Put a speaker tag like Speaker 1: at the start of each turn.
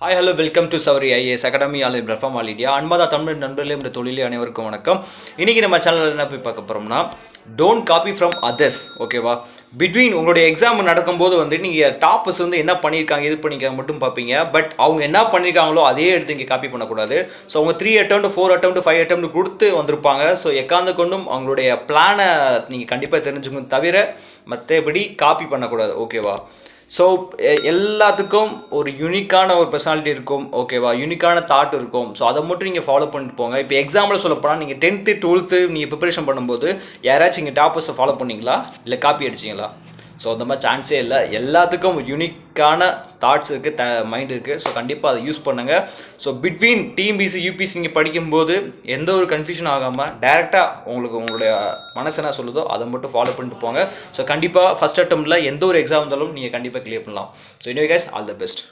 Speaker 1: Hi hello welcome to Savari IAS academy all platform all India அன்பாத தமிழ் நண்பர்களே இந்த தொழிலே அனைவருக்கும் வணக்கம். இன்றைக்கி நம்ம சேனலில் என்ன போய் பார்க்க போகிறோம்னா டோன்ட் காப்பி ஃப்ரம் அதர்ஸ். ஓகேவா, பிட்வீன் உங்களுடைய எக்ஸாம் நடக்கும்போது நீங்கள் டாப்பர்ஸ் என்ன பண்ணியிருக்காங்க இது பண்ணியிருக்காங்க மட்டும் பார்ப்பீங்க. பட் அவங்க என்ன பண்ணியிருக்காங்களோ அதே எடுத்து இங்கே காப்பி பண்ணக்கூடாது. ஸோ அவங்க 3 attempt 4 attempt 5 attempt கொடுத்து வந்திருப்பாங்க. ஸோ எக்காந்து கொண்டும் அவங்களுடைய பிளானை நீங்கள் கண்டிப்பாக தெரிஞ்சுக்கணும், தவிர மற்றபடி காப்பி பண்ணக்கூடாது. ஓகேவா, ஸோ எல்லாத்துக்கும் ஒரு யூனிக்கான ஒரு பர்சனாலிட்டி இருக்கும். ஓகேவா, யூனிக்கான தாட் இருக்கும். ஸோ அதை மட்டும் நீங்கள் ஃபாலோ பண்ணிட்டு போங்க. இப்போ எக்ஸாம்பிள் சொல்ல போனால் நீங்கள் 10th 12th நீங்கள் ப்ரிப்பரேஷன் பண்ணும்போது யாராச்சும் இங்கே டாப்பர்ஸை ஃபாலோ பண்ணிங்களா, இல்லை காப்பி அடிச்சிங்களா? ஸோ அந்த மாதிரி சான்ஸே இல்லை. எல்லாத்துக்கும் யூனிக்கான தாட்ஸ் இருக்குது, மைண்ட் இருக்குது. ஸோ கண்டிப்பாக அதை யூஸ் பண்ணுங்கள். ஸோ பிட்வீன் டிஎம்பிசி யூபிசி நீங்கள் படிக்கும்போது எந்த ஒரு கன்ஃபியூஷன் ஆகாமல் டேரெக்டாக உங்களுக்கு உங்களுடைய மனசு என்ன சொல்லுதோ அதை மட்டும் ஃபாலோ பண்ணிட்டு போங்க. ஸோ கண்டிப்பாக ஃபஸ்ட் அட்டெம்ப்டில் எந்த ஒரு எக்ஸாம் இருந்தாலும் நீங்கள் கண்டிப்பாக கிளியர் பண்ணலாம். ஸோ இன்னொரு கைஸ், ஆல் த பெஸ்ட்.